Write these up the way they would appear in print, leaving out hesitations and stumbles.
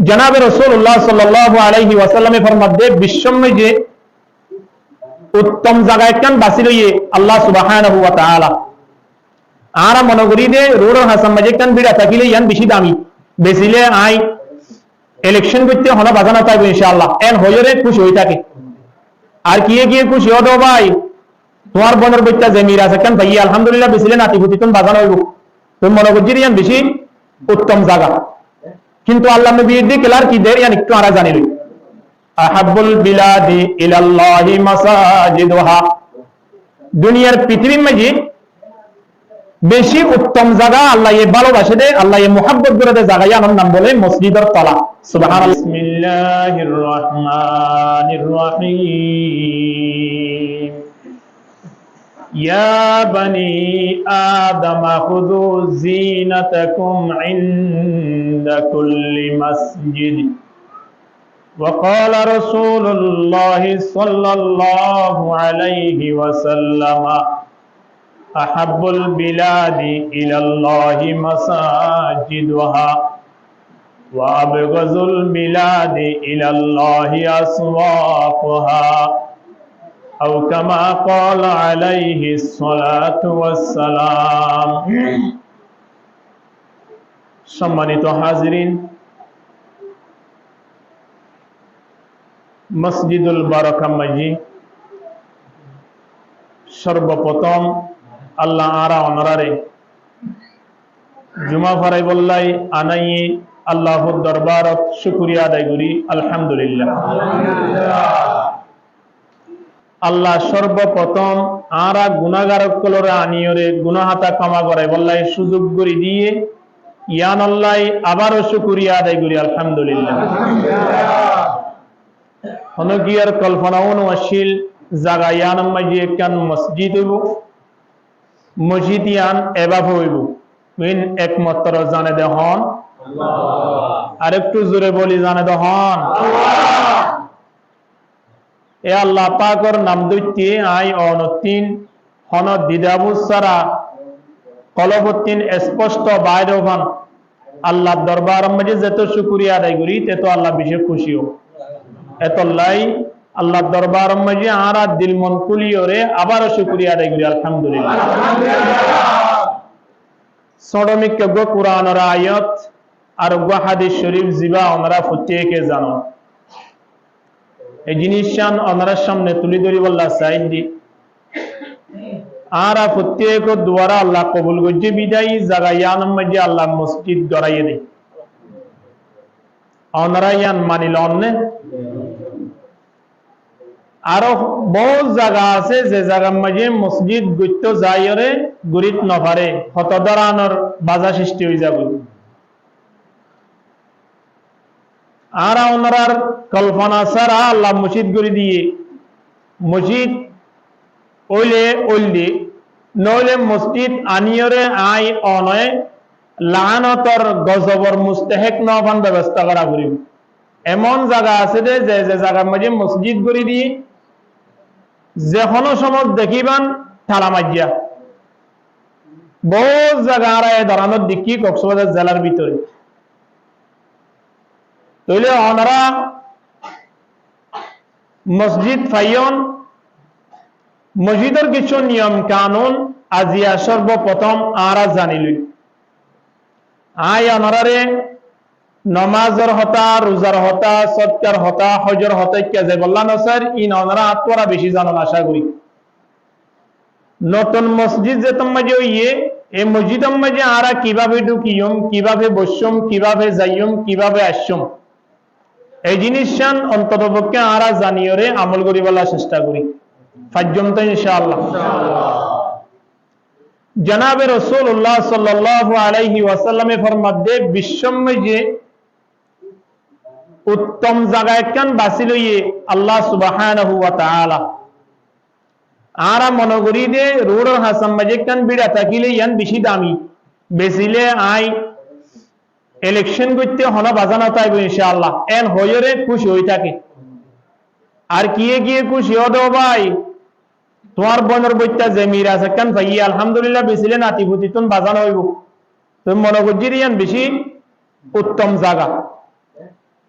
জনাবে রাসূলুল্লাহ সাল্লাল্লাহু আলাইহি ওয়াসাল্লামে ফরমাতে বিশ্বময় যে উত্তম জায়গায় কেন বাসি লইয়ে আল্লাহ সুবহানাহু ওয়া তাআলা আর মনে করি যে রোড হাসান মাঝে কেন বিড়া থাকিলে ইয়ান বেশি দামি বেশিলে আই ইলেকশন করতে হলো বাজানো চাইবো ইনশাআল্লাহ এন হইরে খুশি হই থাকে আর কিয়ে গিয়ে খুশি হতো ভাই তোমার বোনের বইটা জমির আছে কেন ভাই আলহামদুলিল্লাহ বেশিলে নাতিপুতি তুমি বাজানো হইব তুমি মনে করছি ইয়ান বেশি উত্তম জায়গা কিন্তু আল্লাহ নবী দিকে আর কি দের ইয়ান একটু আরা জানিল আহাব্বুল বিলাদি ইলাল্লাহি মাসাজিদুহা দুনিয়ার পৃথিবীর মাঝে বেশি উত্তম জায়গা আল্লাহ এ ভালোবাসে দে আল্লাহ এ মুহাব্বত করে দে জায়গা আমার নাম বলে মসজিদের তলা সুবহানাল্লাহ বিসমিল্লাহির রহমানির রহিম ইয়া বানি আদম খুযু যিনাতাকুম ইনদা কুল্লি মাসজিদ وقال رسول الله صلى الله عليه وسلم أحب البلاد إلى الله مساجدها وأبغض البلاد إلى الله أسواقها أو كما قال عليه الصلاة والسلام সম্মানিত হাজিরিন মসজিদুল বারাকা মাঝি সর্বপ্রথম আল্লাহ আরা অনরারে জুমা ফরাই বললাই আনাই আল্লাহর দরবারত শুকরিয়া আদায় করি আলহামদুলিল্লাহ আল্লাহ সর্বপ্রথম আরা গুনাহগারক কলরে আনিয়রে গুনাহাতা ক্ষমা করে বললাই সুযোগ করে দিয়ে ইয়ান আল্লাহ আবারও শুকরিয়া আদায় করি আলহামদুলিল্লাহ হনগিয়ার কল্পনাও নশীল জায়গা ইয়ান মাঝে একখান মসজিদ হইব মসজিদ ইয়ান এভাব হইব মিন একমাত্র জানে দে হন আর একটু জোরে বলি জানে দে হন এ আল্লাহ পাকর নাম দইতে আই অনতিন হন দিদাবু সারা কলবতিন স্পষ্ট বাইরে হন আল্লাহ দরবার মাঝে যত শুকরিয়া আদায় করি তত আল্লাহ বিশেষ খুশি হোক এতলাই আল্লাহ দরবার মাঝে আরা দিল মন খুলিওরে আবারও শুকরিয়া আদায় করি আলহামদুলিল্লাহ সড়মিক গো কুরআনের আয়াত আর গো হাদিস শরীফ জিবা ওনারা প্রত্যেকে জানো এই জিনিসটান ওনার সামনে তুলি ধরি বললা সাইড দি আরা প্রত্যেক দুয়ারা আল্লাহ কবুল করছে বিদায়ী জায়গা ইয়ান মাঝে আল্লাহ মসজিদ গড়াইয়ে দেয় ওনারা ইয়ান মানিল অন্যে আরো বহু জায়গা আছে যে জায়গার মাঝে মসজিদ গুত্ত যাইরে গুরিত নভারে হতদরানোর বাজা সৃষ্টি হয়ে যাবে আর ওনার কল্পনা ছাড়া আল্লাহ মসজিদ করে দিয়ে মসজিদ ওইলে ওইলে নইলে মসজিদ আনিয়রে আই অনয় লানতর গজবর মুস্তাহিক নবান ব্যবস্থা করা করিব এমন জায়গা আছে যে যে জায়গার মাঝে মসজিদ করে দিয়ে যে কোনো সময় দেখিবান ঠালা মাজিয়া বহু জায়গা আর দাঁড়ানোর দিকি কক্সবাজার জেলার ভিতরে তইলে ওনারা মসজিদ ফাইয়ন মসজিদের কিছু নিয়ম কানুন আজিয়া সর্বপ্রথম আরা জানিল আয় ওনারে নমাজর হতা রোজার হতা সৎকার হতা হজর হতা কে বললাম স্যার ইন ওনারা আত্মরা বেশি জানান আশা করি নতুন মসজিদ যে তোমাজে ইয়ে এই মসজিদের মাঝে আরা কিভাবে ঢুকিয়ম কিভাবে বসম কিভাবে যাইয়ম কিভাবে আসম এই জিনিসটান অন্তত পক্ষে আরা জানিয়রে আমল করি বলার চেষ্টা করি ফাজ্জম তো ইনশাআল্লাহ জনাবে রাসূলুল্লাহ সাল্লাল্লাহু আলাইহি ওয়াসাল্লামে ফরমাতে বিশ্বময় যে উত্তম জায়গায় কেন বাসি লইয়ে আল্লাহ সুবহানাহু ওয়া তাআলা আরা মনে করি যে রোডর হাসান মাঝে কেন বিড়া থাকিলে ইয়ান বেশি দামি বেশিলে আই ইলেকশন করতে হলো বাজানো চাইবো ইনশাআল্লাহ এন হইরে খুশি হই থাকে আর কিয়ে গিয়ে খুশি হতো ভাই তোমার বোনের বইটা জমির আছে কেন ভাই আলহামদুলিল্লাহ বেশিলে নাতিপুতি তুমি বাজানো হইব তুমি মনে করছি ইয়ান বেশি উত্তম জায়গা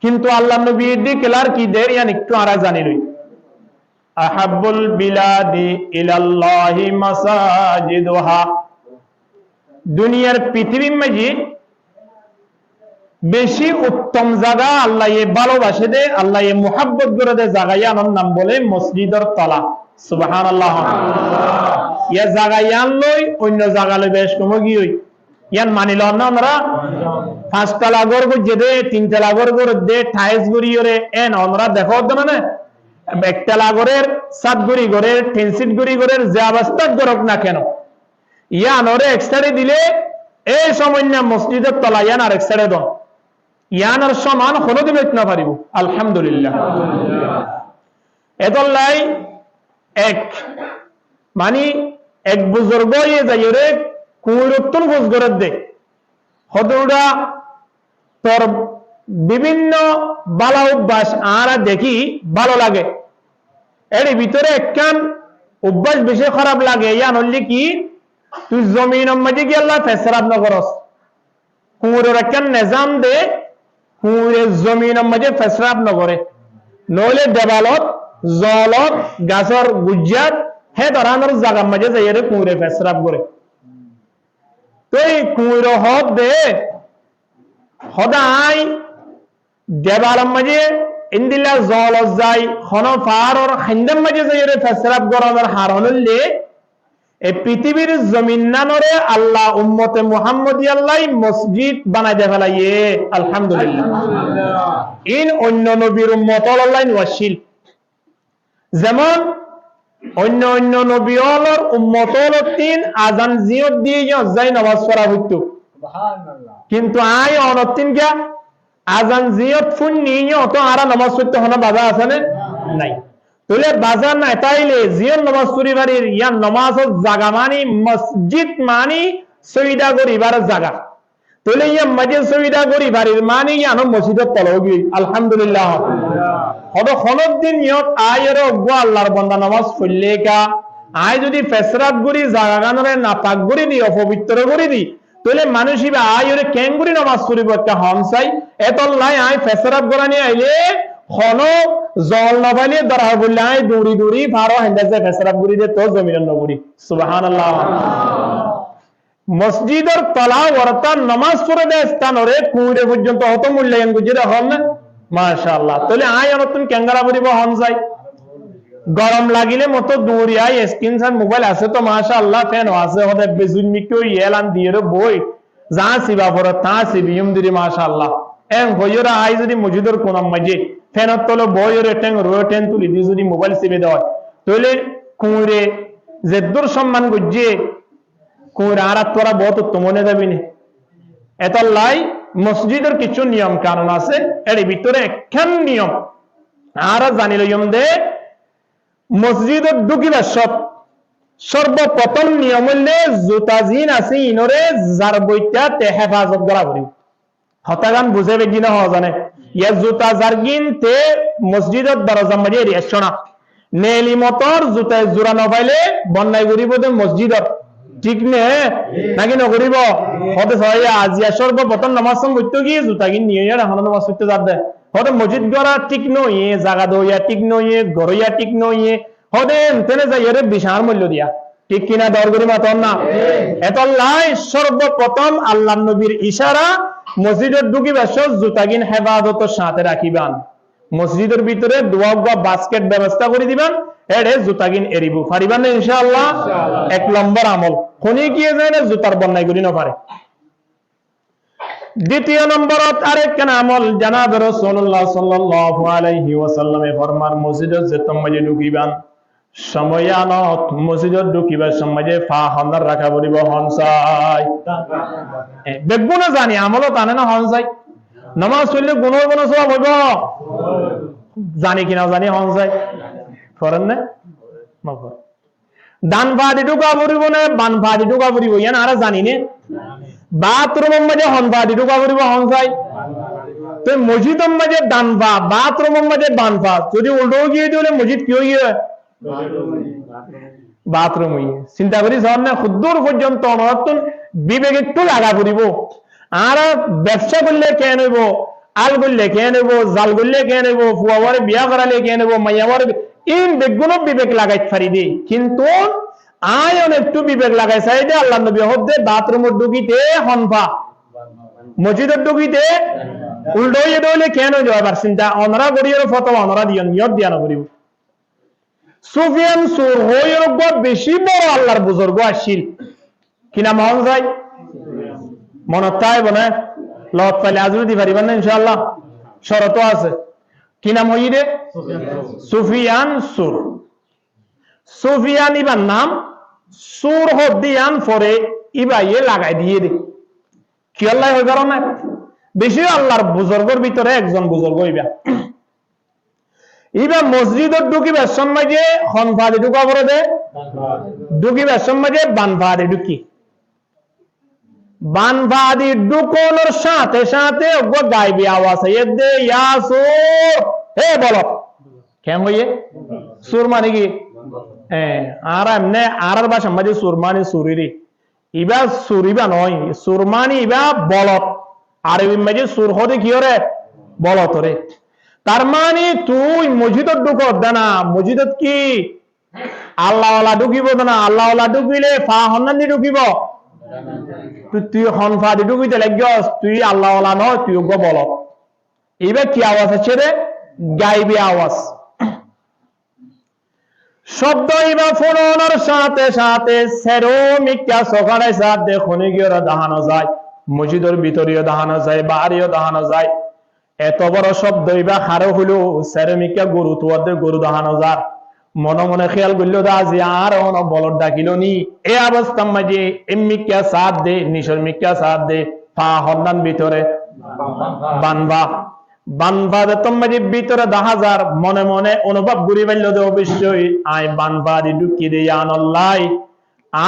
কিন্তু আল্লাহ নবী ডিক্লার কি দেয় ইয়ান একটু আরা জানি লই আহাব্বুল বিলাদি ইলাল্লাহি মাসাজিদুহা দুনিয়ার পৃথিবীর মাঝে বেশি উত্তম জায়গা আল্লাহ ভালোবাসে দে আল্লাহ মুহাব্বত করে দে জায়গার নাম বলে মসজিদের তলা সুবহানাল্লাহ ইয়া জায়গায়ান লই অন্য জায়গা লই বেশ কম গিয়ে ইয়ান মানিল না আমরা পাঁচতলা ঘর গড়ে দে তিনতলা ঘর গড়ে দে টাইলস গড়িয়ে এন আমরা দেখো না একতলা ঘরের সাত গড়ি ঘরের টেনসিট গড়ি ঘরের যে অবস্থা গড়ক না কেন ইয়ান ওরে এক্সট্রা দিলে এই সামান্য মসজিদের তলা ইয়ান আর এক্সট্রা দন ইয়ানার সমান কোনোদিন হইতে না পারিব আলহামদুলিল্লাহ এদল্লাই এক মানে এক বুজুর্গ ইয়ে যাই রে কুইরত্তন গোজ করে দে হদৌড়া তোর বিভিন্ন বালা অভ্যাস আরা দেখি ভালো লাগে এর ভিতরে একখান অভ্যাস বেশি খারাপ লাগে ইয়ান হলে কি তুই জমিন মাঝে গিয়ে আল্লাহ ফেসরাত না করস কুইরের একখান নিজাম দে কুইরের জমিন মাঝে ফেসরাত না করে নইলে দেবালত জলত গাছর গুজ্জাত হে ধরানোর জায়গার মাঝে যাই রে কুইরে ফেসরাত করে তো এই কুইর হদ দে সদাই দেবালর মাঝে ইন্দিলা জল যাই খন ফারর খাইন্দার মাঝে যাই রে ফেসরাত গরমের হার হলে এই পৃথিবীর জমিন নানরে আল্লাহ উম্মতে মুহাম্মদী আল্লাহ মসজিদ বানাই দে ফেলাইয়ে আলহামদুলিল্লাহ ইন অন্য নবীর উম্মত আল্লাহ ওয়াসিল যেমন অন্য অন্য নবী হলর উম্মত হলর তিন আজান জিয়ত দিয়ে যাই নামাজ পড়া হইতো কিন্তু আয় অনতিন গা আজান জিয়ত ফুন নিয়ে তো আরা নামাজ পড়তে হনা বাধা আছে না নাই তোলে বাজার না তাইলে জিয়ন নামাজ পড়ি বাড়ির ইয়ান নামাজের জায়গা মানি মসজিদ মানি সইদা গরিবার জায়গা তোলে ইয়া মসজিদ সইদা গরিবাড়ির মানি ইয়ান মসজিদের তলগি আলহামদুলিল্লাহ হদো খনদ দিন ইয়ত আয়ের গো আল্লাহর বান্দা নামাজ পড়লে কা আয় যদি ফেসরাত গরি জায়গা গানরে নাপাক গরি দি অপবিত্র গরি দি তোলে মানুষ ইবা আয়ের কেঙ্গুরি নামাজ পড়িব একটা হমসাই এতল্লাই আয় ফেসরাত গরানি আইলে খন জল নবালি দরা বললে আয় দৌড়ি দৌড়ি ভারো হেন্দাজে ফেসরাত গরি দে তো জমিন নগরি সুবহানাল্লাহ মসজিদের তলা ওরতা নামাজ পড়ে দে স্থানরে কুইরে পর্যন্ত অত মূল্যায়ন গুজিরে হল না মাশাআল্লাহ তাহলে আয় নতুন ক্যাঙ্গারা পড়িব হন যাই গরম লাগিলে মতো দৌড়ি আয় স্ক্রিন সান মোবাইল আছে তো মাশাআল্লাহ ফ্যান আছে হদে বেজুন মিকো এলান দিয়ে বই যা সিবা পড় তা সিবিয়ম দিরি মাশাআল্লাহ এং হইরা আয় যদি মসজিদের কোন মাঝে ফ্যানত তলে বই রে টেং রোটেন তুলি দি যদি মোবাইল সিবে দেয় তাহলে কুইরে যে দূর সম্মান গুজে কুইরে আর তোরা বহুত উত্তমনে যাবি না এত লাই মসজিদের কিছু নিয়ম কারণ আছে এর ভিতরে একখান নিয়ম আর জানিল দে মসজিদের ঢুকিবার সর্বপ্রথম নিয়ম হলে জুতা জিন আছে ইনরে যার বইটা তে হেফাজত করা করি হতাগান বুঝে বেগি না হওয়া জানে ইয়া জুতা জারগিন তে মসজিদের দরজা মাঝে রেশনা নেলি মতর জুতায় জোড়া নপাইলে বন্যায় করিব দে মসজিদর ঠিক নে নাকি নকরিব হতে সবাই আজিয়া সর্বপ্রথম নামাজ পড়তে গিয়ে জুতা কিন নিয়ে এখন নামাজ পড়তে যাবে হতে মসজিদ গড়া ঠিক নয় জায়গা দইয়া ঠিক নয় গড়ইয়া ঠিক নয় হতে তেনে যাই এর বিশাল মূল্য দিয়া ঠিক কিনা দর করি মাতন না এত লাই সর্বপ্রথম আল্লাহ নবীর ইশারা মসজিদের ঢুকিবার জুতা কিন হেফাজতের সাথে রাখিবান মসজিদের ভিতরে দোয়া বা বাস্কেট ব্যবস্থা করে দিবেন এড়ে জুতা কিন এরিব পারিবান না ইনশাআল্লাহ এক নম্বর আমল কোনি গিয়ে যায় না জুতার বন্যায় করি না পারে দ্বিতীয় নম্বরত আরেকখান আমল জানাব রাসূলুল্লাহ সাল্লাল্লাহু আলাইহি ওয়াসাল্লামে ফরমান মসজিদের যে তোমরা ঢুকিবান সময়ানত মসজিদের ঢুকিবার সময়ে পা হান্দার রাখা বলিব হনসাই দেখবো না জানি আমলও টানে না হনসাই নামাজ পড়লে গুণর গুণ সব হইব জানি কিনা জানি হনসাই করেন না ডান ভাড়ি ঢুকা পড়িব না বান ভাড়ি ঢুকা পড়িব ইয়ান আর জানি নে বাথরুমের মাঝে হন ভাড়ি ঢুকা পড়িব হনসাই তো মসজিদের মাঝে ডান ভা বাথরুমের মাঝে বান ভা যদি উল্টো গিয়ে দিলে মসজিদ কি হইয়ে বাথরুম হইয়ে চিন্তা করি না খুদ্দুর পর্যন্ত নতুন বিবেক একটু লাগা পড়িব আর ব্যবসা করলে কেন হইব আল গুললে কে নেব, জাল গুললে কে নেব, ফুয়াওয়ারে বিয়া করালে কে নেব, মাইয়াওয়ারে ইন বেগুনো বিবেক লাগাইতে পারি দে, কিন্তু আয়ন একটু বিবেক লাগাই চাই দে আল্লাহ নবী হদ্দে বাথরুমের ঢুকিতে হনফা, মসজিদের ঢুকিতে উল্টো হয়ে দইলে কেন যাবার চিন্তা অনরা করিও ফটো অনরা দিও নিয়ত দিয়া নকরিব। সুফিয়ান সুর হইর বেশি বড় আল্লাহর বুজুর্গ আসিল, কিনা মন যায় মনত তাই বনে লত পাইলে আজও দি পারিবেন না ইনশাআল্লাহ, শরত আছে। কি নাম হইরে? সুফিয়ান সুর। সুফিয়ান ইবার নাম সুর হদিয়ান পরে ইবাইয়ে লাগাই দিয়ে দে, কি আল্লাহ হই পারো না, বেশি আল্লাহর বুজুর্গের ভিতরে একজন বুজুর্গ হইবা। ইবা মসজিদত ঢুকিবার সময় যে হনফাদি ঢুকা পড়ে দে, ঢুকিবার সময় যে বানফাদি ঢুকি, বানফাদি ঢুকোনোর সাথে সাথে গাইবি আওয়াজ দে ইয়া সুর, হে বলো কেন হইয়ে সুর মানে কি? আর এমনি আর ভাষা মাঝে সুর মানে সুরিরি, ইবা সুরিবা নয়, সুর মানে ইবা বলত, আরবি মাঝে সুর হতে কি হরে বলত রে। তার মানে তুই মসজিদত ঢুকত না, মসজিদত কি আল্লাহওয়ালা ঢুকিব না, আল্লাহওয়ালা ঢুকিলে ফা হন্নানি ঢুকিব, তুই হনফা দি ঢুকিতে লাগস, তুই আল্লাহওয়ালা নয়, তুই বলত। এবার কি আওয়াজ আছে রে? গাইবি আওয়াজ শব্দ। এবার ফোনের সাথে সাথে সেরো মিক্কা সকালে সাথ দেখুনি গিয়ে দাহানো যায়, মসজিদের ভিতরেও দাহানো যায়, বাহারেও দাহানো যায়। এত বড় শব্দ ইবা হারো হইল সেরমিকা গরু তোয়াদের গরু দাহানো যার মনে মনে খেয়াল করল আজি আর অন বলদ ডাকিল নি, এই অবস্থা মাঝে এমিকা সাথ দে, নিশর মিকা সাথ দে, পা হন্দান ভিতরে বানবা বানবা মাঝে ভিতরে দেখা যার মনে মনে অনুভব ঘুরি পাইল দে অবশ্যই আই বানবা দি ঢুকি দে আনল্লাই,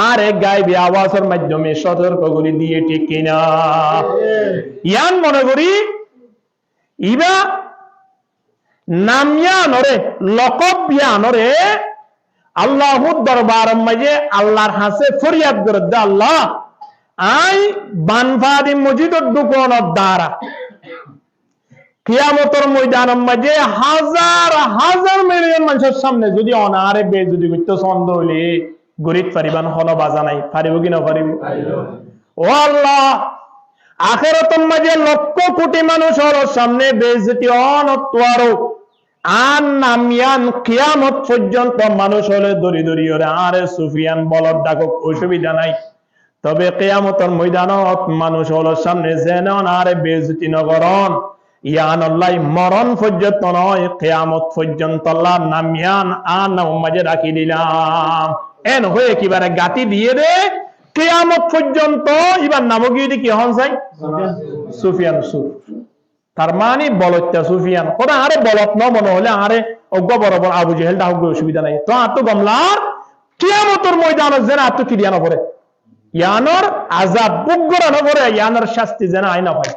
আর এক গাইবি আওয়াজের মাধ্যমে সতর্ক করে দিয়ে ঠিক কিনা ইয়ান মনে করি ইবা নামিয়ানরে লকবিয়ানরে আল্লাহর দরবার মাঝে আল্লাহর হাসে ফরিয়াদ করে দে, আল্লাহ আই বানফাদি মসজিদত ঢুকোনোর দ্বারা কিয়ামতের ময়দানের মাঝে হাজার হাজার মিলিয়ন মানুষের সামনে যদি অনারে বেজুদি করতে ছন্দ হইলে গরিব পারিবান হল বাজা নাই, পারিব কি না পারিব? ও আল্লাহ আখিরাতের মাঝে লক্ষ কোটি মানুষের সামনে বেইজ্জতি অনত্বারো আন নামিয়ান কিয়ামত পর্যন্ত মানুষ হলে দরি দরি ওরে আরে সুফিয়ান বলদ ডাকক, অসুবিধা নাই। তবে কিয়ামতের ময়দানত মানুষ হলো সামনে যেন আরে বেইজ্জতি নগরন ইয়ান আল্লাহ মরণ পর্যন্ত নয়, কিয়ামত পর্যন্ত আল্লাহ নামিয়ান আন মাঝে রাখি দিলাম। এন হয়ে কিবারে গাতি দিয়ে দে কিয়ামত পর্যন্ত ইবার নামও গিয়ে কি হন চাই সুফিয়ান সুর। তার মানে বলত্যা সুফিয়ান ওরা আরে বলত ন মনে হলে আরে অজ্ঞ বরাবর আবু জেহেল ডাক অসুবিধা নাই, তো আত্ম গমলার কিয়ামতের ময়দানত যেন আত্ম কিরিয়া নপরে, ইয়ানোর আযাব বুগরা নপরে, ইয়ানোর শাস্তি যেন আইনা পায়।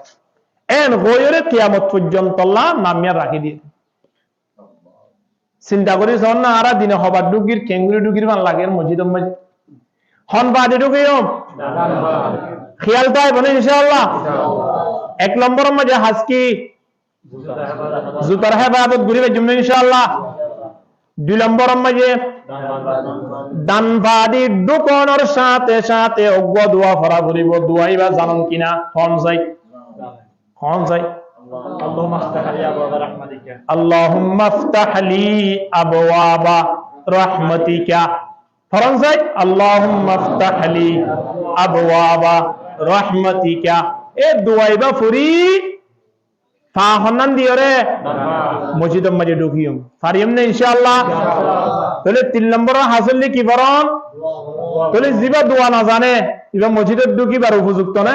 এন হয়ে কিয়ামত পর্যন্ত আল্লাহ নামিয়া রাখি দিয়ে চিন্তা করিস না আরা দিনে হবার ডুগির কেঙ্গুরি ডুগির মান লাগে মসজিদের মাঝে হনবাদে ঢুকিও খেয়াল পাই বলে ইনশাআল্লাহ। এক নম্বরের মাঝে হাসকি জুতার হেফাজত ঘুরিবে জন্য ইনশাআল্লাহ। দুই নম্বরের মাঝে ডানবাদি ঢুকানোর সাথে সাথে অজ্ঞ দোয়া ফরা ঘুরিব, দোয়াইবা জানন কিনা হন যাই হন যাই আল্লাহুম্মা আফতাহ লি আবওয়াবা রাহমাতিকা ফরন যাই আল্লাহুম্মা আফতাহ লি আবওয়াবা রাহমাতিকা। এ দোয়াইবা ফুরি ফা হন্নান দিওরে মসজিদের মাঝে ঢুকিয়ম পারিয়ম না ইনশাআল্লাহ। তাহলে 3 নম্বর হাসিল কি ফরন, তাহলে জিবা দোয়া না জানে ইবা মসজিদের ঢুকিবার উপযুক্ত না,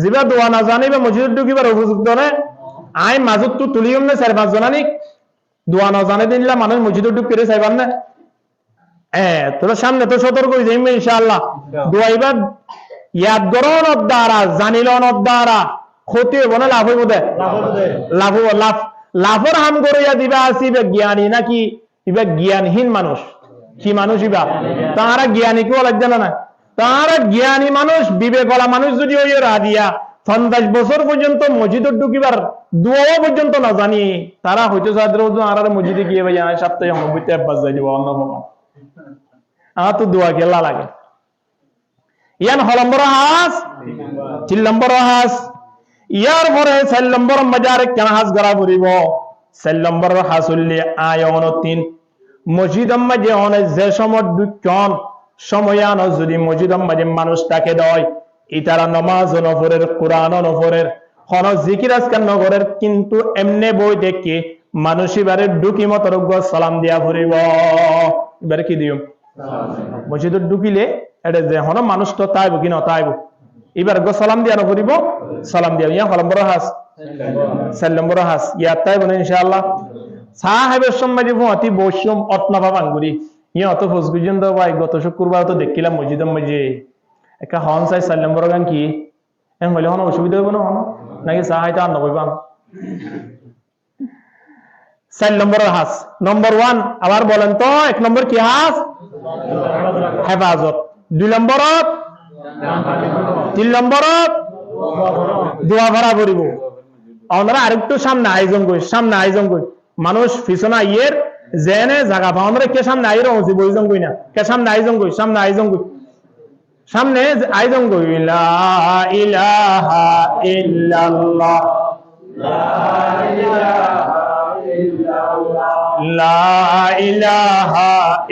জিবা দোয়া না জানে ইবা মসজিদের ঢুকিবার উপযুক্ত না। আই মাজুত তো তুলিয়ম না 4-5 জনানি দোয়া না জানে দিনলা মানুষ মসজিদের ঢুকিরে চাইবার না। তোর সামনে তো সতর্ক হয়ে যাইবে ইনশাআল্লাহ। দোয়াইবা ইয়াদ গরনের দ্বারা জানিলনের দ্বারা ক্ষতি হইব না লাভ হইব? লাভ হইব। লাভর হাম করিয়া দিবা আসি জ্ঞানী নাকি ইবা জ্ঞানহীন মানুষ? কি মানুষ ইবা? তাহারা জ্ঞানী কেউ লাগছে না, তাহারা জ্ঞানী মানুষ বিবেকলা মানুষ যদি ওই দিয়া 50 বছর পর্যন্ত মসজিদে ঢুকিবার দোয়া পর্যন্ত না জানি তারা হয়তো আর মসজিদে গিয়ে ভাই সপ্তাহে অনবইতে অভ্যাস যাই দিব অন্য ভগবান আমার তো দোয়া গেলা লাগে ইয়ান হলম্বর হাস 3 নম্বর হাস ইয়ার পরে 4 নম্বর মাজারে কেন হাস গড়া পড়িব 4 নম্বর হাস হইলে আয়ন 3 মসজিদ মাঝে অনেক যে সময় দুঃখন সময়ান যদি মসজিদ মাঝে মানুষ তাকে দেয় ইতারা নামাজ নফরের কোরআন নফরের হন জিকির আজকার নগরের কিন্তু এমনে বই দেখে মানুষ এবারে ঢুকি মতরজ্ঞ সালাম দিয়া ফুরিব এবারে কি দিও মসজিদ ঢুকিলে এটা যে হন মানুষ তো তাইব কি না তাইব এবার গো সালাম দিয়া নফরিব সালাম দিয়া ইয়া হলম বড় হাস 4 নম্বর হাস ইয়া তাইব না ইনশাআল্লাহ সাহেবের সম্মাদি ভতি বৈষম অতনা বাবান গুরি ইয়া অত ফজগুজন দা ভাই গত শুক্রবার তো দেখিলাম মসজিদের মাঝে একটা হন চাই 4 নম্বর গান কি এমন হলে হন অসুবিধা হইব না হন নাকি সাহায্য আর নবইবান 4 নম্বর হাস নম্বর 1 আবার বলেন তো 1 নম্বর কি হাস হেফাজত 2 নম্বরত 3 নম্বরত দোয়া ভরা করিব আমরা আরেকটু সামনে আয়োজন করি মানুষ পিছনে আইয়ের জেনে জায়গা পাও আমরা কে সামনে আইয়ের হচ্ছে বইজন কই না কে সামনে আয়োজন করি সামনে আয়োজন করি লা ইলাহা ইল্লাল্লাহ লা ইলাহা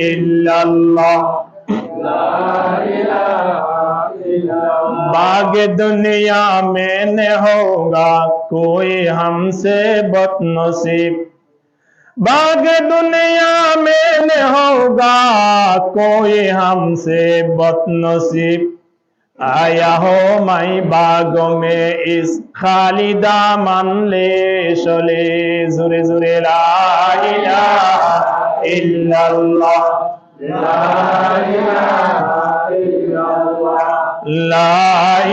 ইল্লাল্লাহ बागे दुनिया में न होगा कोई हमसे बदनसीब बागे दुनिया में न होगा कोई हमसे बदनसीब आया हो माई बागों में इस खाली दामन ले चले जुरे जुरे ला इलाहा इल्लल्लाह ला इलाहा इल्लल्लाह ला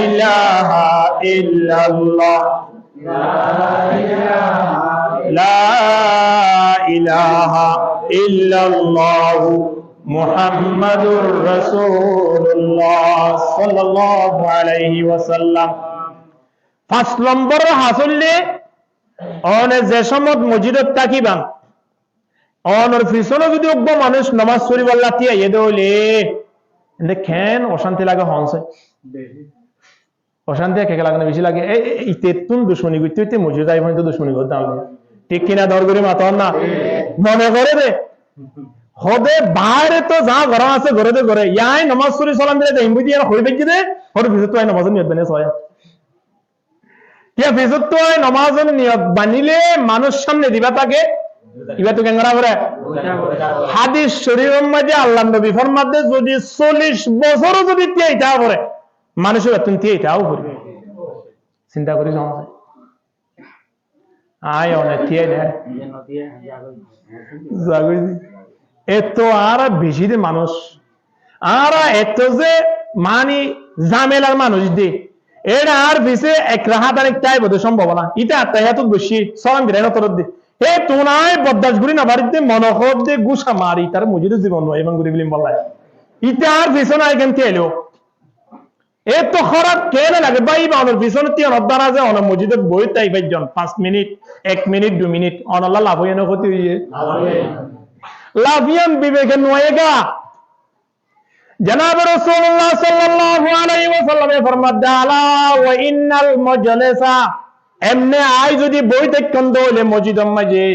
इलाहा इल्लल्लाह ला इलाहा इल्लल्लाह मुहम्मदुर रसूलुल्लाह सल्लल्लाहु अलैहि वसल्लम 5 নম্বর হাসলে অনে যে সমত মসজিদত তাকিবান অনর পিছনে যদি অজ্ঞ মানুষ নামাজ পড়িব আল্লাহ তিয়া এদে হইলে দেখেন অশান্তি লাগে হনছে অশান্তি কে লাগে না বেশি লাগে এই তেতুন দুশ্মনী করতে হইতে মসজিদ আই পর্যন্ত দুশ্মনী করতে হবে ঠিক কিনা দর করে মাতার না মনে করে দে হদে বাইরে তো যা ঘর আছে ঘরে দে ঘরে ইয়াই নামাজ পড়ি সালাম দিলে হিমবি দিয়ে হই বেজি দে হর ভিতর তো আই নামাজ নিয়ত বানিয়ে ছয় কে ভিতর তো আই নামাজ নিয়ত বানিলে মানুষ সামনে দিবা তাকে ইবা তো কেন করে হাদিস শরীফের মধ্যে আল্লাহর নবী ফরমাতে যদি 40 বছরও যদি তিয়াইতা পড়ে মানুষের তুমি তিয়াইতাও পড়বে চিন্তা করি সমস্যা আয় অনেক তিয়াই দেয় এত আর বেশি দে মানুষ আর এত যে মানি ঝামেলার মানুষ দে এটা আর বেশি এক রাহাত আর একটাই বোধ সম্ভব না ইটা আত্মাই এত বেশি সলাম দিলে তরত দে এ তোনাই বদাস গুরি না বাড়িতে মনোহর দে গুসা মারি তার মসজিদের জীবন নয় এবং গুরি বিলিম বললাই ইটা আর পিছনে এখান থেকে এলো এ তো খারাপ কেন লাগে ভাই বা অনর পিছনে তিন অদ্দার আছে অন মসজিদের বই তাই ভাইজন 5 মিনিট 1 মিনিট 2 মিনিট অনল্লাহ লাভ হইয়া ক্ষতি হইয়ে লাভিয়ান বিবেকে নয়েগা জনাব রাসূলুল্লাহ সাল্লাল্লাহু আলাইহি ওয়াসাল্লাম ফরমাত আলা ওয়া ইন্নাল মুজলিসা এমনে আই যদি বই দেখকন দলে মসজিদের মাঝে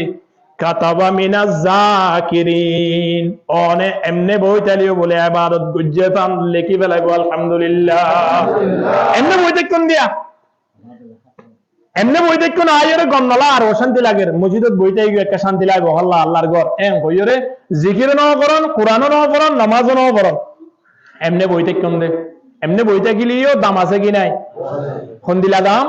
কাতাবা মিনাজ জাকিরিন অনে এমনে বই তালিও বলে ইবাদত গুজ্জেতান লেখি ফেলাইবো আলহামদুলিল্লাহ এমনে বই দেখকন দিয়া এমনে বই দেখকন আইরে গন্নলা আর অশান্তি লাগে মসজিদত বইটাই একটা শান্তি লাগবে আল্লাহ আল্লাহর ঘর এম কইরে জিকির ন করন কোরআন ন করন নামাজ ন করন এমনে বই দেখকন দে এমনে বইটা গিলিও দাম আছে কি নাই কোন দিলা দাম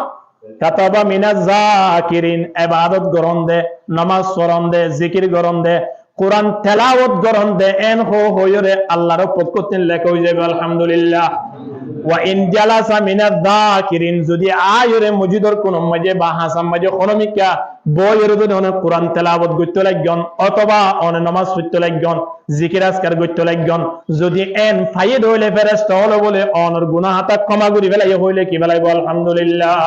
কাতাবা মিনাজ জাকিরিন ইবাদত গরম দে নামাজ সরম দে জিকির গরম দে কোরআন তেলাওয়াত গরন দে এন হইরে আল্লাহর পক্ষ থেকে লেখা হয়ে যাবে আলহামদুলিল্লাহ। ওয়া ইন জালাসা মিনাদ যাকিরিন, যদি আয়রে মসজিদর কোন মাঝে বা হাসাম মাঝে কোনমিকা বইয়ের যদি অনেক কোরআন তেলাওয়াত করতে লাগন অথবা অনেক নামাজ পড়তে লাগন জিকির আজকার করতে লাগন, যদি এন ফাইদ হইলে ফেরেশতা হলো বলে অনর গুনাহ হাতা ক্ষমা করি ফেলাই হইলে কি বেলাইব আলহামদুলিল্লাহ।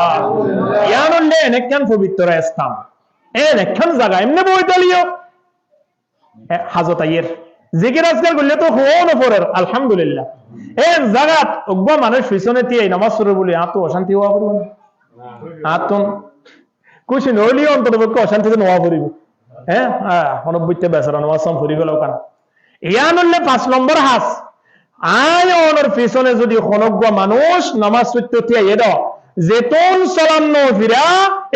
ইয়ানুল্লে এনেকান পবিত্র স্থান এনেকান জায়গা এমনি বইতালিও হাজত আইয়ের জিকির আজকার করলে তো হওয়ানো পরের আলহামদুলিল্লাহ। এর জায়গাত অজ্ঞ মানুষ পিছনে দিয়ে নামাজ পড়ে বলে আত অশান্তি হওয়া পড়ব না, আতন খুশি নইলেও অন্তত পক্ষে অশান্তিতে নোয়া পড়িব। হ্যাঁ অনব্বইতে বেচারা নামাজ পড়ি গেল কান ইয়ানুল্লে 5 নম্বর হাস আয় অনর পিছনে যদি খনজ্ঞ মানুষ নামাজ পড়তে দিয়ে এদ যেতন চলান্ন ফিরা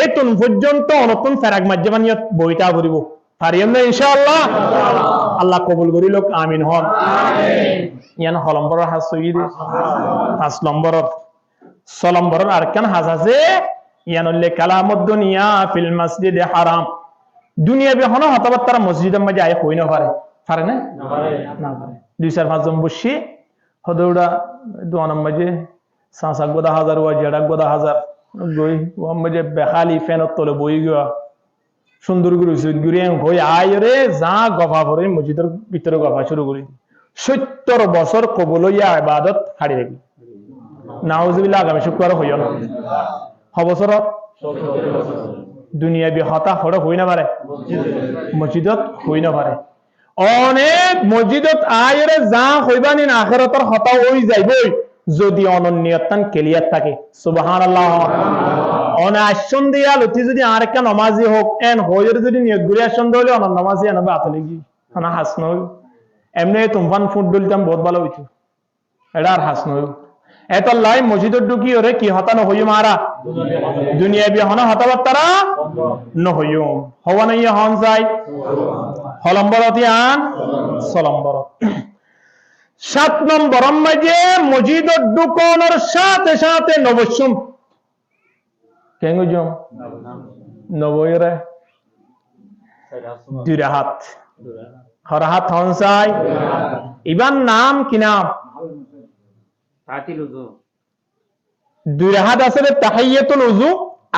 এতন পর্যন্ত অনতন ফেরাক মাধ্যমানিয়ত বইটা পড়িব পারিম না ইনশাআল্লাহ। আল্লাহ কবুল করিল আমিন হন। ইয়ান হলম্বরের হাজ সই দে 5 নম্বরের 6 নম্বরের আরকান হাজ আছে ইয়ানুল্লে কালামুদ দুনিয়া ফিল মসজিদে হারাম। দুনিয়া বিহন হতাবাত্তারা মসজিদের মাঝে আয় কই না পারে পারে না না পারে 2-4-5 জন বসি হদৌড়া দোয়ানার মাঝে সাঁসাক গোদা হাজার ওয়া জেডাক গোদা হাজার গই ওর মাঝে বেখালি ফ্যানের তলে বই গিয়া সুন্দর করে সুদ গুড়িয়ে হই আয় রে যা গফা পরে মসজিদের ভিতরে গফা শুরু করি 70 বছর কবুল হইয়া ইবাদত হারি রাখি নাউজুবিল্লাহ। আগামী শুক্রবার হইও না হবছর দুনিয়া বি হতা হড় হই না পারে মসজিদত হই না পারে অনেক মসজিদত আয়রে যা হইবানি না আখিরাতের হতা ওই যাইবই যদি অনন্যতান ক্লিয়ার থাকে সুবহানাল্লাহ। অনে আসন দিয়া লতি যদি আরেকটা নামাজি হোক এন হইর যদি নিয়ত গুরি আসন দলে অন নামাজি আনবে আতলে কি না হাসন এমনি তুমফান ফুটবল দাম বহুত ভালো হইতো এটা আর হাসন এত লাই মসজিদত ঢুকি ওরে কি হতানো হইও মারা দুনিয়া বি হনা হতাবাত্তারা ন হইও হওয়া নাই হন যাই হলম্বরতি আন সলম্বর। 7 নম্বর মাঝে মসজিদত ঢুকানোর সাথে সাথে নবসুম কেন জম নবইরে 2 রাহাত হরাহাত হন যাই ইবান নাম কি নাম 2 রাহাত আছে তাহিয়াতুল উযু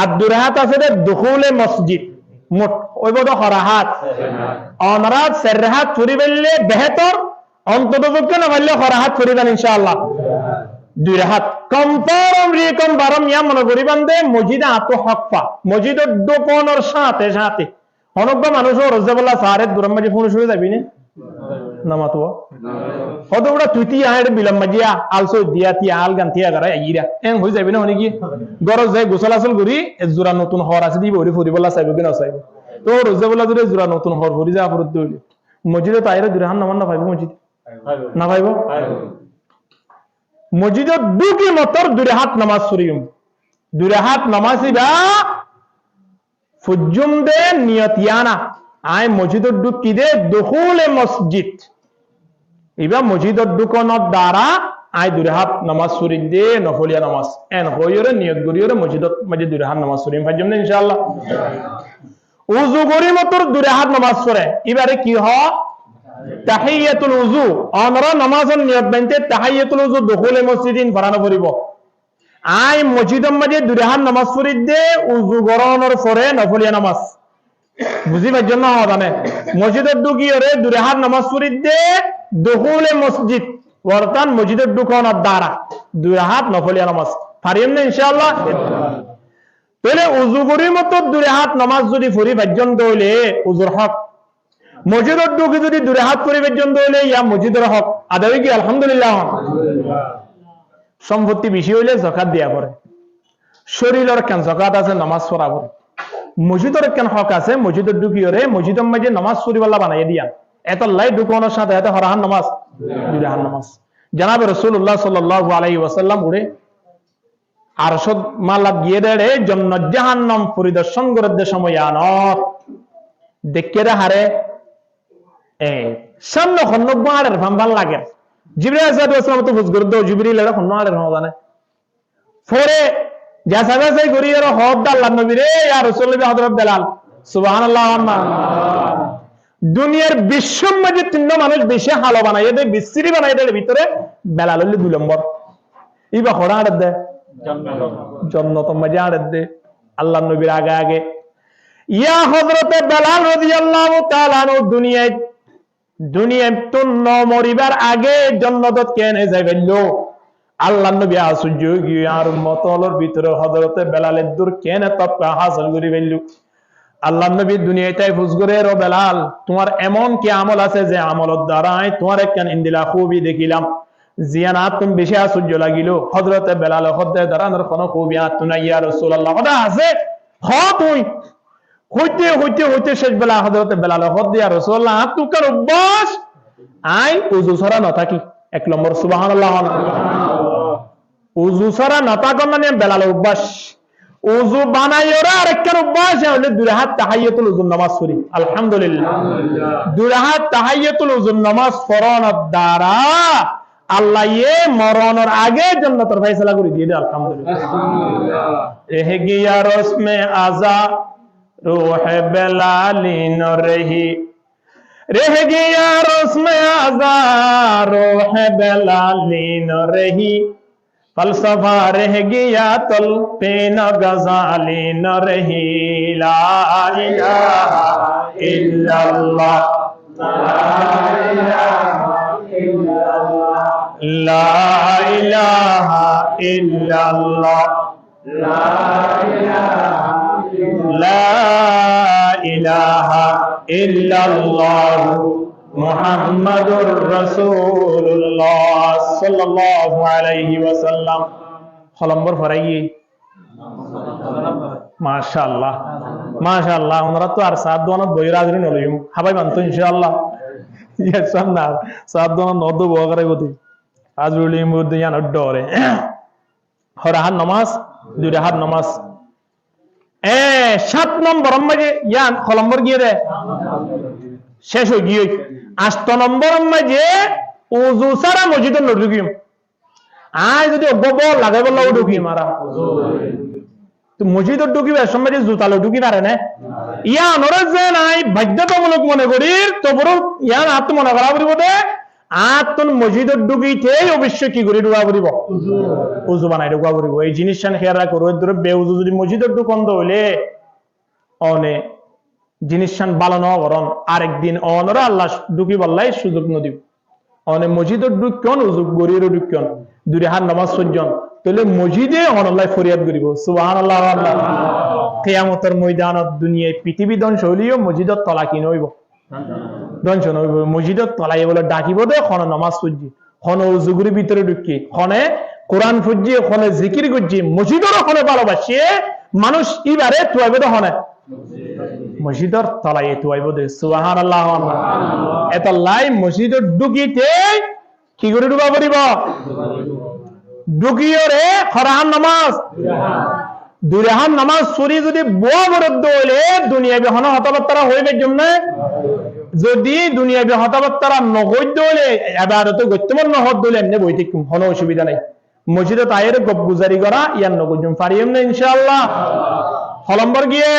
আর 2 রাহাত আছে দুখুলে মসজিদ মোট ওই বড় হরাহাত অনরাত সরহাত চুরি বললে বেহতর অন্তত পক্ষে না বললে হরাহাত করিবেন ইনশাআল্লাহ 2 রাহাত কমফারম রিকম বারম ইয়া মনে করিবেন দে মসজিদে আত হকফা মসজিদের দোকানের সাথে সাথে অনব্য মানুষ রোজাবল্লাহ সারে দুরম্মাজি ফোন শুয়ে যাবি না নামাতো হদৌড়া তুতি আহের বিলম মাজিয়া আলসো দিয়াতি আল গান্তিয়া গারা আইরা এন হই যাবি না হনি কি গরজ যায় গোসল আসল করি জোড়া নতুন হর আছে দিব ওরি ফরিবল্লাহ চাইব কি না চাইব তো রোজাবল্লাহ যদি জোড়া নতুন হর ফরি যা ফরত দইলে মসজিদে তাইরে দুরহান নামান না পাইব মসজিদ না পাইব মসজিদে দুকি মতর 2 রাহাত নামাজ পড়িম 2 রাহাত নামাজিবা ফুজুম দে নিয়তিয়ানা আয় মসজিদত ঢুকি দে দুখুলে মসজিদ ইবা মসজিদত ঢুকানোর দ্বারা আয় 2 রাহাত নামাজ পড়ি দে নফলিয়া নামাজ এন হইরে নিয়ত গরিয়রে মসজিদত মাঝে 2 রাহাত নামাজ পড়িম ফাজম না ইনশাআল্লাহ। উযু করি মতর 2 রাহাত নামাজ পড়ে এবারে কি হয় তাহিয়াতুল উযু আমরা নামাজের নিয়ত বানতে তাহিয়াতুল উযু দুখুলে মসজিদিন পড়ানো পড়িব আই মসজিদের মাঝে 2 রাকাত নামাজ পড়ি দে উযু গরনের পরে নফলিয়া নামাজ বুঝিবার জন্য জানে মসজিদের ঢুকিয়ে 2 রাকাত নামাজ পড়ি দে দুখুলে মসজিদ বর্তমান মসজিদের ঢুকানোর দ্বারা 2 রাকাত নফলিয়া নামাজ পারিম না ইনশাআল্লাহ। তাহলে উযু করি মতো 2 রাকাত নামাজ যদি পড়ি পর্যন্ত হইলে উযুর হক মসজিদের ঢুকি যদি 2 রাকাত পড়ি পর্যন্ত হইলে ইয়া মসজিদের হক আদায় কি আলহামদুলিল্লাহ। সম্পত্তি বেশি হইলে যাকাত দিয়া পড়ে শরীরের কেন যাকাত আছে নামাজ পড়া পড়ে মসজিদের কেন হক আছে মসজিদের ঢুকিয়ে মসজিদের মাঝে নামাজ পড়িবাল্লা বানাই দিয়া এত লাই ঢুকানোর সাথে এত হরাহান নামাজ 2 রাকাত নামাজ জনাব রাসূলুল্লাহ সাল্লাল্লাহু আলাইহি ওয়াসাল্লাম উড়ে আরশত মালা গিয়ে দেড়ে জান্নাত জাহান্নাম পরিদর্শন করতে সময় আনত দেখে হারে সামনে হন্নবাড়ের ভাম্বাল লাগে জিবরাইল আলাইহিস সালাম তো ফুজগর দাও জিবরিল এর হন্নবাড়ের হওয়া জানে পরে জাসাবে সেই গরিয়ের হদ আল্লাহ নবী রে ইয়া রাসূলুল্লাহ হযরত বেলাল সুবহানাল্লাহ দুনিয়ার বিশ্বর মাঝে তিন মানুষ বেশি হালো বানাই দেয়, বিশ্রী বানাই দেয় ভিতরে বেলাল হইলে 2 নম্বর। ইবা হরা আড়ে দেয় জন্নতম মাঝে আড়ে দেয় আল্লাহ নবীর আগে আগে। ইয়া হযরতে বেলাল রাদিয়াল্লাহু তাআলা আনহু দুনিয়ায় তো মরিবার আগে জান্নাতত কেনে যাইবেন। আল্লাহ নবী আশ্চর্য গিয়ে আর মতলর ভিতরে হযরতে বেলালের দূর কেনে তৎকা হাসিল করি ফেলল। আল্লাহ নবী দুনিয়াতে ফুজগরে রো বেলাল তোমার এমন কি আমল আছে যে আমলের দ্বারাই তোমার একখান ইন্দিলা খুবই দেখিলাম জিয়ানাত তুমি বেশি আশ্চর্য লাগিল। হযরতে বেলাল হদ্দে দাঁড়ানোর কোনো খুবই আত্মনা ইয়া রাসূলুল্লাহ কথা আছে হ তুই হইতে হইতে হইতে শেষ বেলা হযরতে বেলাল হদ্দে ইয়া রাসূলুল্লাহ তুকার অভ্যাস আই ওযু ছাড়া না থাকি। 1 নম্বর সুবহানাল্লাহ। ওযু ছাড়া না থাকা মানে বেলাল অভ্যাস। ওযু বানাই ওরা আরেকখান অভ্যাস হলো 2 রাকাত তাহিয়াতুল ওযু নামাজ পড়ি আলহামদুলিল্লাহ। 2 রাকাত তাহিয়াতুল ওযু নামাজ পড়ানোর দ্বারা আল্লাহ মরণের আগে জান্নাতের ফয়সালা করে দিয়ে দেয় আলহামদুলিল্লাহ। রহ গিয়া রসমে আজা রূহ বেলালিন রহি, রহ গিয়া রসমে আজা রূহ বেলালিন রহি, ফলসফা রহ গিয়া তল পে ন গজালি ন রহি। লা ইলাহা ইল্লাল্লাহ লা ইলাহা ইল্লাল্লাহ লা ইলাহা ইল্লাল্লাহ মুহাম্মাদুর রাসূলুল্লাহ সাল্লাল্লাহু আলাইহি ওয়াসাল্লাম। নম্বর ফরাই মাশাআল্লাহ মাশাআল্লাহ। ওনারা তো আর সাত দোয়ানত বইরা আজরি নলইম হাবাই মানতো ইনশাআল্লাহ। ইয়েসাম না সাত দোয়ানত নদ বগরে গতি আজরুল ইমুদ ইয়ান ডরে হরাহাত নামাজ 2 রাকাত নামাজ 7 নম্বর মাঝে ইয়ান নম্বর গিয়ে রে শেষ হয়ে গিয়ে 8 নম্বর মাঝে ওযু ছাড়া মসজিদে ঢুকিম। আয় যদি অব্বব লাগাই বললাও ঢুকি মারা তো মসজিদে ঢুকিবে সমাজে জুতালো ঢুকি পারে না। ইয়া নরে যে নাই বাধ্যতামূলক মনে করি তো বড় ইয়ান আত্ম মনে করা পড়িব দে আত্ম মসজিদে ঢুকিতে অবশ্যই কি করে ঢুকা পড়িব ওযু বানাই ঢুকা পড়িব। এই জিনিসটা খেয়াল রাখো ধরে বেউযু যদি মসজিদে ঢুকন্দ হইলে অনে জিনিসটান ভালো ন করন আরেকদিন অনরা আল্লাহ ঢুকি বললাই সুযোগ নদিব অনে মসজিদে ঢুকন উযু গরির ঢুকন 2 রাকাত নামাজ পড়জন তাহলে মসজিদে অনলাই ফরিয়াদ করিব সুবহানাল্লাহ। আল্লাহ কিয়ামতের ময়দানত দুনিয়ায় পৃথিবী ধ্বংস হইলেও মসজিদত তলা কি নইব ধ্বংস নইব। মসজিদত তলাই বলে ডাকিব দে খন নামাজ পড়জি খন উযুগুরি ভিতরে ঢুকি খনে কোরআন পড়জি খনে জিকির করজি মসজিদের খনে ভালোবাসিয়ে মানুষ ইবারে তুয়াইব দে খনে মসজিদর তলাই তুয়াইব দে সুবহানাল্লাহ। এত লাই মসজিদত ঢুকিতে কি করে ঢুকা পড়িব ঢুকিও রে হরাহান নামাজ 2 রাকাত নামাজ পড়ি যদি বুয়া বরদ্দ হইলে দুনিয়াবি হন হতাবাত্তারা হইবে জন্য যদি দুনিয়াবি হতাবাত্তারা নহইদ হইলে ইবাদত গত্যমন নহদ হইলে এমনি বই ঠিক কোনো অসুবিধা নাই। মসজিদে তায়ের গপ গুজারি করা ইয়ান নগজুম পারিম না ইনশাআল্লাহ। নম্বর গিয়ে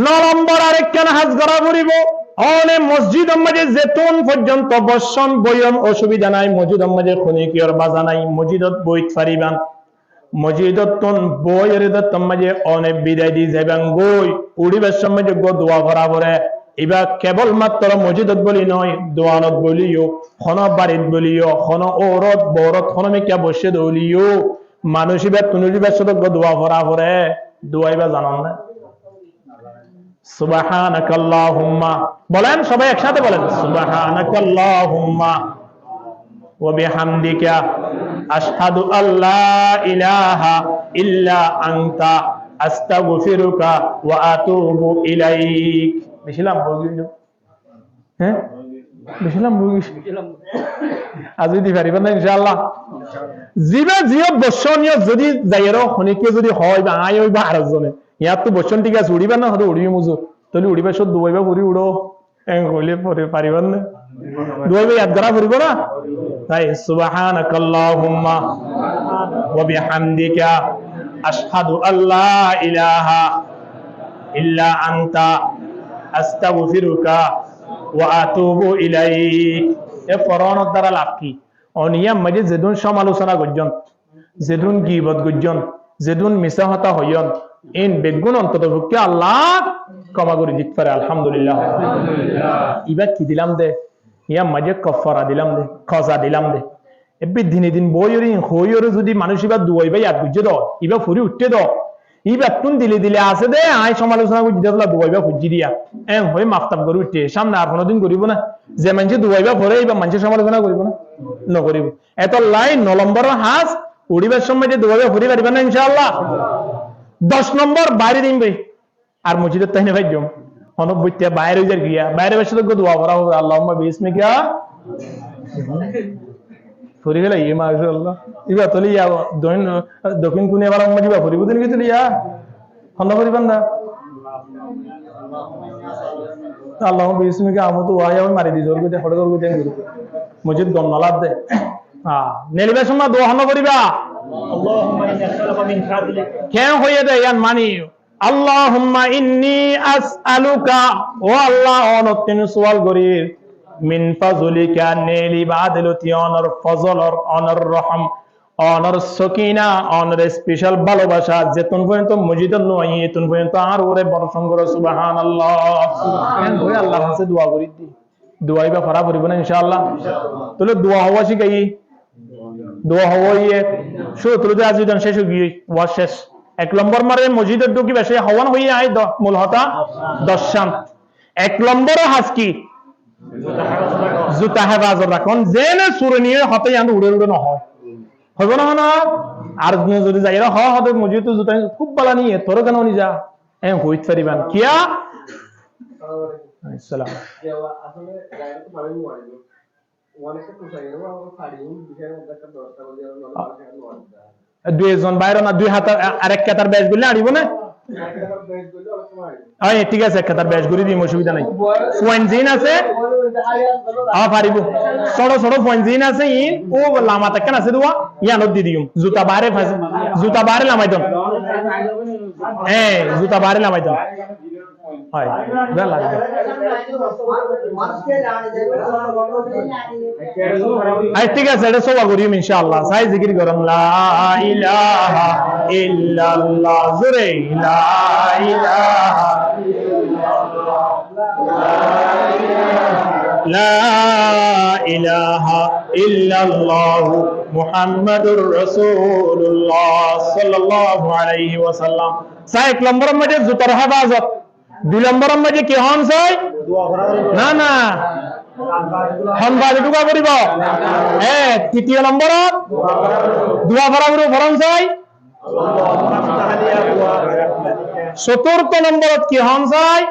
9 নম্বর আরেকখান হাজ করা পড়িব অনে মসজিদ মাঝে যেতন পর্যন্ত বসন বয়ম অসুবিধা নাই মসজিদ মাঝে খনিকিয়র বাজা নাই মসজিদত বইত পারিবান মসজিদত তন বইয়ের মাঝে অনেক বিদায় দি যাইবান গই উড়িবার সময় গো দোয়া করা পরে এবার কেবল মাত্র মসজিদত বলি নয় দোয়ানত বলিও খন বাড়িত বলিও খন ওরত বরত খন মেকিয়া বসে দলিও মানুষ এবার তুনুরিবার সাথে দোয়া করা পরে দোয়াইবা জানান না সুবহানাকাল্লাহুম্মা বলেন সবাই একসাথে বলেন সুবহানাকাল্লাহুম্মা ওয়া বিহামদিকা আশহাদু আল্লা ইলাহা ইল্লা আনতা আস্তাগফিরুকা ওয়া আতুবু ইলাইক। বেশিলাম বগিল হ্যাঁ বেশিলাম বগিল আজ যদি পারিবেন না ইনশাআল্লাহ জিবা জিও বসনিয় যদি যাইরো খনিকে যদি হয় বা আই হইবা আরেকজনে ইয়াত তো বচন ঠিক আছে উড়িবা না হয়তো উড়িবি মুজুর তাহলে উড়িবা সব দুবাইবা ঘুরি উড়ো কইলে পরে পারিবেন না দুবাইবা ইয়াদ করা ফুরিব না তাই সুবহানাকাল্লাহুম্মা ওয়া বিহামদিকা আশহাদু আল্লা ইলাহা ইল্লা আনতা আস্তাগফিরুকা ওয়া আতুবু ইলাইক। এ ফরনের দ্বারা লাভ কি? অনিয়াম মাঝে যেদুন সমালোচনা করজন, যেদুন গীবত করজন, যেদুন মিছা হতা হইয়ন, ইন বেগুন অন্ততভুক্তি আল্লাহ ক্ষমা করে দিতে পারে। আলহামদুলিল্লাহ। ইবা কি দিলাম দে, ইয়া মাঝে কফারা দিলাম দে, খজা দিলাম দে। এবার দিনে দিন বইরি হইরে যদি মানুষ এবার দুয়াইবা ইয়াদ বুঝে দাও, ইবা ফুরি উঠতে দাও, ইবার তুন দিলে দিলে আছে দে আয় সমালোচনা করে দিতে দুয়াইবা ফুজি দিয়া হয়ে মাফতাব করে উঠতে সামনে আর কোনোদিন করিব না। যে মানুষ দুয়াইবা পরে এবার মানুষের সমালোচনা করিব না, নকরিব। এত লাইন 9 নম্বর হাস উড়িবার সময় যে দুয়াইবা ফুরি পারিবা না ইনশাআল্লাহ। 10 নম্বর বাইরে দিন ভাই আর মসজিদের তাইনে ভাই জম অনব বইতে বাইরে যার গিয়া বাইরে বসে তো দোয়া করা হবে আল্লাহুম্মা বিসমিকা ফুরি গেলে ইয়ে মাশাআল্লাহ ইবা তলি ইয়া দক্ষিণ কোণে এবার আমরা দিবা ফুরি বুদিন গেছিল ইয়া হন্দ করিবান না আল্লাহুম্মা বিসমিকা আমতু ওয়া ইয়া মারি দি জোর গতে ফটো গতে মসজিদ গন্নলাদ দে নেলিবা সময় দোয়া হন্দ করিবা আল্লাহুম্মা ইন্নী আসআলুকা মিন ফাদলিক কেন হইয়া দে ইয়ান মানি আল্লাহুম্মা ইন্নী আসআলুকা ও আল্লাহ অনতিন সুয়াল করি মিন ফাজলিকা নেলি বাদলতি অনর ফজলর অনর রহম অনর সকিনা অনর স্পেশাল ভালোবাসা যেতন পর্যন্ত মসজিদের নয় এতন পর্যন্ত আর ওরে বর্ষণ করো সুবহানাল্লাহ। কেন হই আল্লাহর কাছে দোয়া করি দি দোয়াইবা ফারা করিব না ইনশাআল্লাহ। তাহলে দোয়া হওয়া শিখাই দোয়া হওয়াইয়ে শুরুতে আজীবন শেষ হয়ে ওয়া শেষ 1 নম্বর মারে মসজিদের ঢুকি বেশি হওয়ান হইয়া আই মূল হতা 10 শাম 1 নম্বর হাজ কি জুতা হেফাজত রাখুন যেনে সুরে নিয়ে হতে আন উড়ে উড়ে নহয় হইব না না আর যদি যাই হ হতে মসজিদ জুতা খুব বালা নিয়ে তোর কেন নি যা হইত পারিবান কিয়া আসসালাম আসলে গায়তো মানে মুআলিম ওয়ানেকে তো যাইরো আর ফাড়িউ বিষয়ের মধ্যে একটা দরকার বলি আর নরমাল দুইজন বাইরে না দুই হাত আরেক কাতার ব্যাচ গুলি আনিব না ঠিক আছে এক কাতার ব্যাচ গুলি দিম অসুবিধা নাই পয়েন্ট জিন আছে পারিব ছোট ছোট পয়েন্ট জিন আছে ই ও লামা তাকেন আছে দুয়া ইয়ানত দি দিম জুতা বারে লামাই দম জুতা বারে লামাই দম হয় ভাল লাগে ঠিক আছে এটা সওয়া করিম ইনশাআল্লাহ সাই জিকির করম লা ইলাহা ইল্লাল্লাহ জুরে লা ইলাহা ইল্লাল্লাহ লা ইলাহা ইল্লাল্লাহ মুহাম্মাদুর রাসূলুল্লাহ সাল্লাল্লাহু আলাইহি ওয়াসাল্লাম। সাই 1 নম্বরের মধ্যে জুতার হেফাজত 2 নম্বরের মধ্যে কি হন চাই না না হনবাজ দুকা করিব 3য় নম্বরত দুয়া ভরা গুরু ভরণ চাই 4th নম্বরত কি হন চাই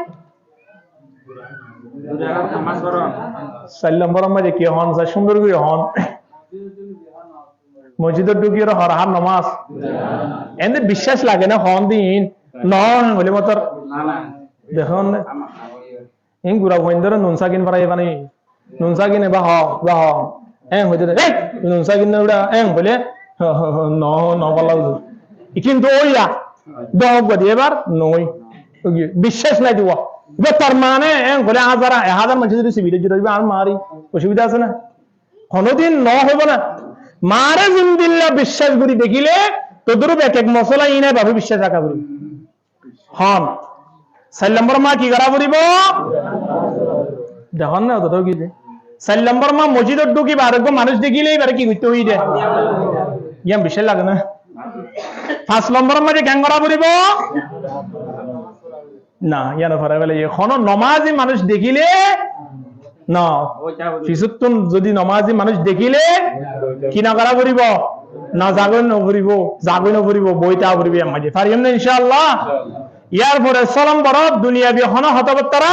4 নম্বরের মধ্যে কি হন চাই সুন্দর করে হন মসজিদের ঢুকিয়ে হরহার নামাজ এনে বিশ্বাস লাগে না হন দিন নন বলে মতর দেখুন ইন গুড়া বইন্দর নুনসা কিন পারাই বানি নুনসা কিনে বা হ হইতে এই নুনসা কিনে উড়া বলে ন ন পালাও কিন্তু ওইয়া দহ গদি এবার নই বিশ্বাস নাই দিবা তার মানে বলে 1000 মানুষ যদি সিভিলে জুড়ে আর মারি অসুবিধা আছে না কোনোদিন ন হইব না মারে জিন্দিল্লা বিশ্বাস করি দেখিলে তোদের এক এক মশলা ই নাই ভাবে বিশ্বাস রাখা করি হন 4 নম্বর মা কি করা করিব দেখুন না তোর কি 4 নম্বর মা মসজিদের ঢুকি আরেক মানুষ দেখিলে এবারে কি করতে হই দে ইয়াম বিশ্বাস লাগে না 5 নম্বর মাঝে কেন করা করিব না ইয়ানো ফরা বলে এখনো নমাজি মানুষ দেখিলে না কিছুক্ষণ যদি নমাজি মানুষ দেখিলে কি না করা করিব না জাগরণ নকরিব বইটা করিব মাঝে পারিম না ইনশাআল্লাহ। ইয়ার পরে 6 নম্বরত দুনিয়াবি হন হতবত্তরা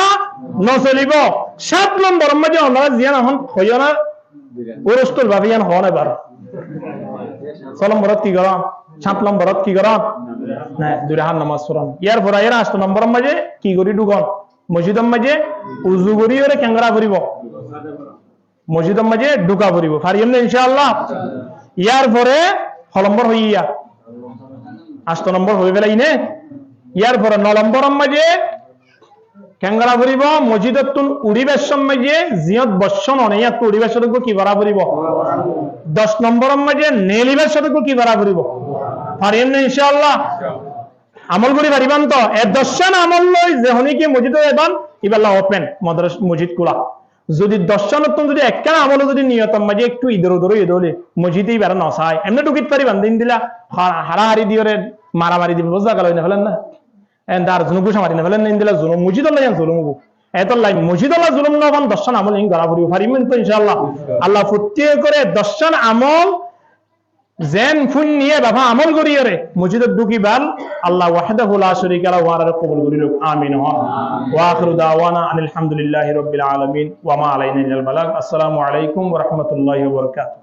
নচলিব 7 নম্বর মাঝে আমরা জিয়ান হন হইও না ওরস্তুল ভাবিয়ান হন এবার 6 নম্বরত কি করা 7 নম্বরত কি করা না দুরাহান নামাজ পড়ান। ইয়ার পরে 8 নম্বর মাঝে কি করি ঢুকন মসজিদের মাঝে উজু করি ওরে ক্যাংরা করিব মসজিদের মাঝে ঢুকা করিব পারিম না ইনশাআল্লাহ। ইয়ার পরে 6 নম্বর হইয়া 8 নম্বর হয়ে গেল ইনে। ইয়ার পরে 9 নম্বর মাঝে কেঙ্গরা ফুরিব মসজিদতুন উড়িবার সময় যে জিয়ত বর্ষণ অনেক উড়িবার সাথে কি করা ফুরিব 10 নম্বরের মধ্যে নেলিবার সাথে কি করা ফুরিব পারিম না ইনশাআল্লাহ আমল করি পারিবান তো এ দর্শন আমল লই যে হনি কি মসজিদ এবান ইবাল্লা ওপেন মাদ্রাসা মসজিদ খোলা যদি দর্শনত যদি একখানা আমল যদি নিয়তম মাঝে একটু ইদর উদর ইদলে মসজিদেই বেড়া নসায় এমনি টুকিত পারিবান দিন দিলা হারাহারি দিওরে মারামারি দিব বুঝা গেল না ফেলেন না এন্ড আর জুনুবু সামারি না ফেলেন দিলা জুলুম মসজিদ আল্লাহ জুলুমবু এত লাই মসজিদ আল্লাহ জুলুম নবান দর্শন আমল ইন গড়া পড়িব পারিবেন তো ইনশাআল্লাহ আল্লাহ প্রত্যেক করে দর্শন আমল জেন ফুন নিয়ে বাবা আমল করিয়ে রে মসজিদের ঢুকি বাল আল্লাহ ওয়াহদাহু লা শারীকা লাহু ওয়া রাব্বুল কবুল করিল আমিন ওয়া আখিরু দাওয়ানা আলহামদুলিল্লাহি রাব্বিল আলামিন ওয়া মা আলাইনা ইল্লাল বালাগ আসসালামু আলাইকুম ওয়া রাহমাতুল্লাহি ওয়া বারাকাতুহু